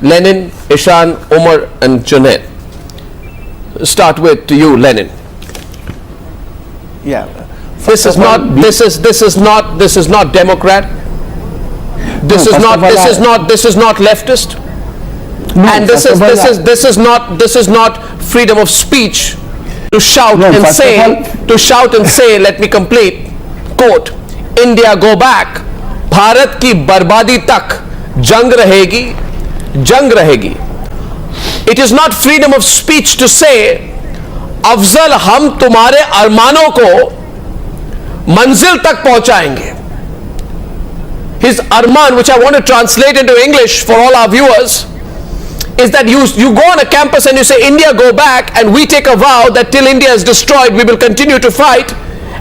Lenin, Ishan, Omar and Junaid. Start with to you, Lenin. Yeah. This is not Democrat. This is not leftist. No, and this is not freedom of speech to shout and say, let me complete, quote, India go back, Bharat ki barbadi tak jang rahegi. It is not freedom of speech to say, Afzal हम तुम्हारे अरमानों को मंजिल तक पहुंचाएंगे. His arman, which I want to translate into English for all our viewers, is that you go on a campus and you say, India go back, and we take a vow that till India is destroyed we will continue to fight,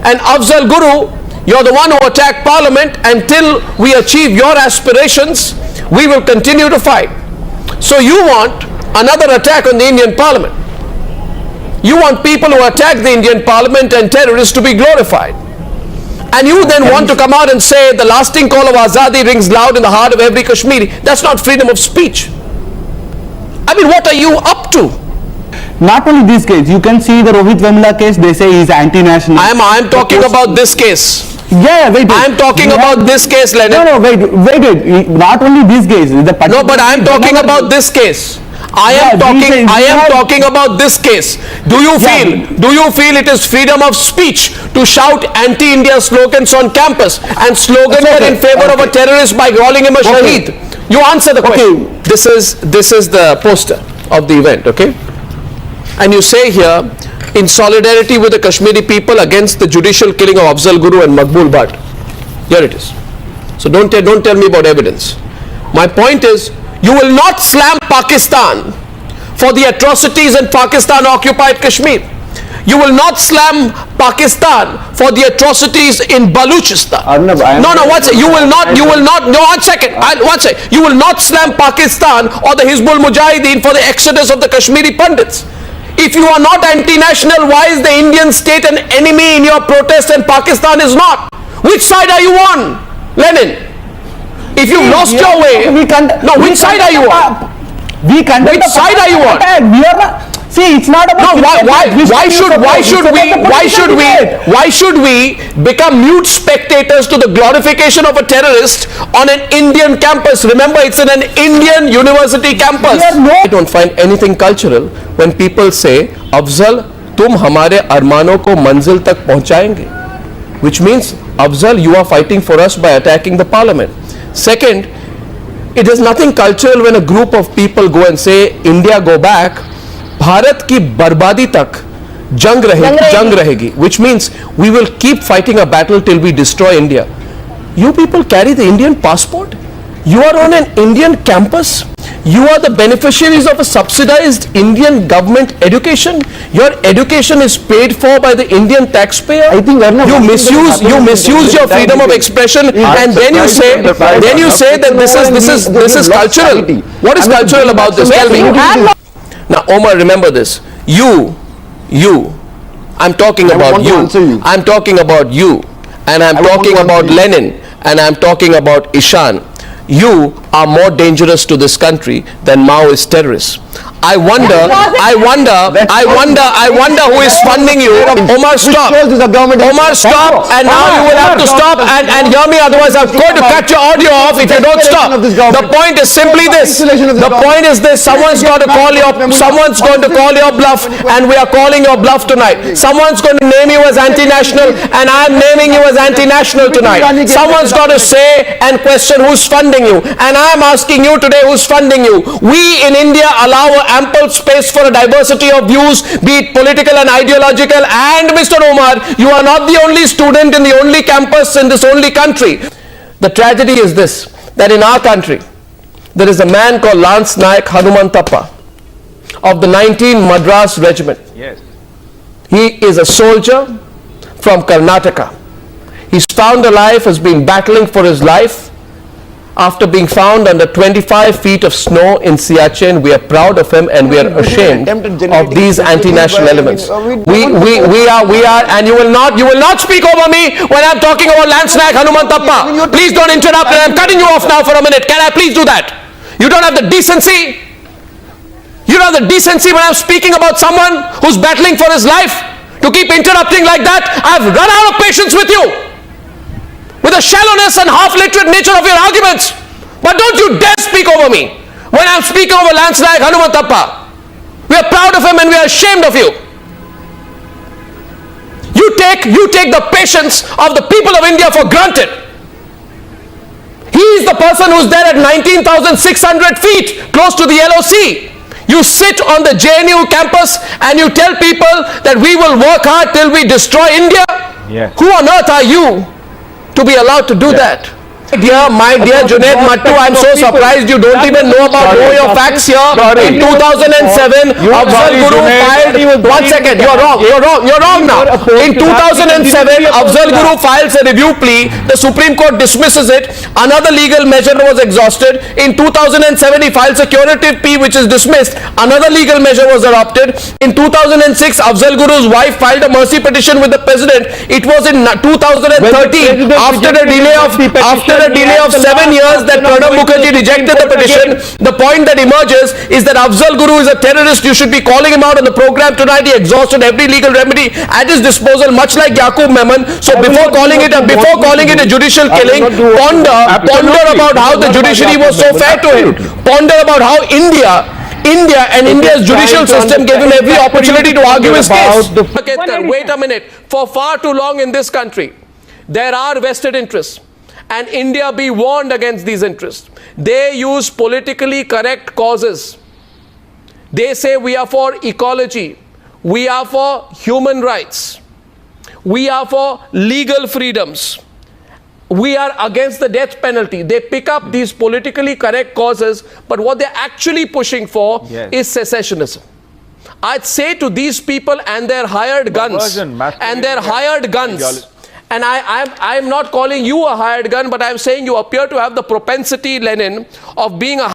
and Afzal Guru, you're the one who attacked Parliament, until we achieve your aspirations we will continue to fight. So you want another attack on the Indian Parliament. You want people who attack the Indian Parliament and terrorists to be glorified. And you then want to come out and say the lasting call of Azadi rings loud in the heart of every Kashmiri. That's not freedom of speech. I mean, what are you up to? Not only this case, you can see the Rohit Vemla case, they say he's anti-national. I am talking about this case. Yeah, wait. I am talking about this case, Lenin. No, wait. Not only this case. No, but I am talking about this case. I am talking about this case. Do you feel it is freedom of speech to shout anti-India slogans on campus and slogan in favor of a terrorist by calling him a shaheed? You answer the question. This is the poster of the event, okay? And you say here, in solidarity with the Kashmiri people against the judicial killing of Afzal Guru and Maqbool Bhatt. Here it is. So don't tell me about evidence. My point is, you will not slam Pakistan for the atrocities in Pakistan occupied Kashmir. You will not slam Pakistan for the atrocities in Baluchistan. Arnab, You will not, one second. You will not slam Pakistan or the Hizbul Mujahideen for the exodus of the Kashmiri Pandits. If you are not anti-national, why is the Indian state an enemy in your protest and Pakistan is not? Which side are you on, Lenin? If you've lost your way, which side are you on? Which side are you on? See, it's not about. No, why should we become mute spectators to the glorification of a terrorist on an Indian campus? Remember, it's in an Indian university campus. I don't find anything cultural when people say, Afzal, tum hamare armano ko manzil tak pahunchayenge. Which means, Afzal, you are fighting for us by attacking the parliament. Second, it is nothing cultural when a group of people go and say, India go back, Bharat ki barbadi tak jang rahegi, which means we will keep fighting a battle till we destroy India. You people carry the Indian passport? You are on an Indian campus? You are the beneficiaries of a subsidized Indian government education. Your education is paid for by the Indian taxpayer. I think you misuse your freedom of expression, and then you say that this is cultural. What is cultural about this? Tell me. Now, Omar, remember this. I'm talking about you. I'm talking about you, and I'm talking about Lenin, and I'm talking about Ishan. You are more dangerous to this country than Maoist terrorists. I wonder who is funding you. Omar, stop. Omar, stop. And now you will have to stop and hear me. Otherwise, I'm going to cut your audio off if you don't stop. The point is simply this. The point is this. Someone's going to call your bluff, and we are calling your bluff tonight. Someone's going to name you as anti-national, and I am naming you as anti-national tonight. Someone's got to say and question who's funding you, and I am asking you today who's funding you. We in India allow ample space for a diversity of views, be it political and ideological. And Mr. Omar, you are not the only student in the only campus in this only country. The tragedy is this, that in our country there is a man called Lance Naik Hanumantappa of the 19 Madras Regiment. Yes. He is a soldier from Karnataka. He's found alive, has been battling for his life. After being found under 25 feet of snow in Siachen, we are proud of him and we are ashamed of these anti-national elements. We are, and you will not speak over me when I'm talking about Lance Naik Hanumantappa. Please don't interrupt, and I'm cutting you off now for a minute. Can I please do that? You don't have the decency. You don't have the decency when I'm speaking about someone who's battling for his life to keep interrupting like that. I've run out of patience with you, with the shallowness and half-literate nature of your arguments. But don't you dare speak over me when I'm speaking over Lance Nayak Hanumatappa. We are proud of him and we are ashamed of you. You take the patience of the people of India for granted. He is the person who's there at 19,600 feet close to the LOC. You sit on the JNU campus and you tell people that we will work hard till we destroy India. Yes. Who on earth are you to be allowed to do that? My dear Junaid Mattu, I'm so surprised you don't even know about your facts here. In 2007, Afzal Guru filed. 1 second, you're wrong now. In 2007, Afzal Guru files a review plea. The Supreme Court dismisses it. Another legal measure was exhausted. In 2007, he files a curative plea which is dismissed. Another legal measure was adopted. In 2006, Afzal Guru's wife filed a mercy petition with the president. It was in 2013, after a delay of 7 years, that Pranab Mukherjee rejected the petition. The point that emerges is that Afzal Guru is a terrorist. You should be calling him out on the program tonight. He exhausted every legal remedy at his disposal, much like Yaqub Memon. So before calling it a judicial killing, ponder about how the judiciary was so fair to him. Ponder about how India and India's judicial system gave him every opportunity to argue his case. Wait a minute. For far too long in this country, there are vested interests. And India be warned against these interests. They use politically correct causes. They say we are for ecology, we are for human rights, we are for legal freedoms, we are against the death penalty. They pick up these politically correct causes, but what they're actually pushing for is secessionism. I'd say to these people and their hired guns, and I am not calling you a hired gun, but I am saying you appear to have the propensity, Lenin, of being a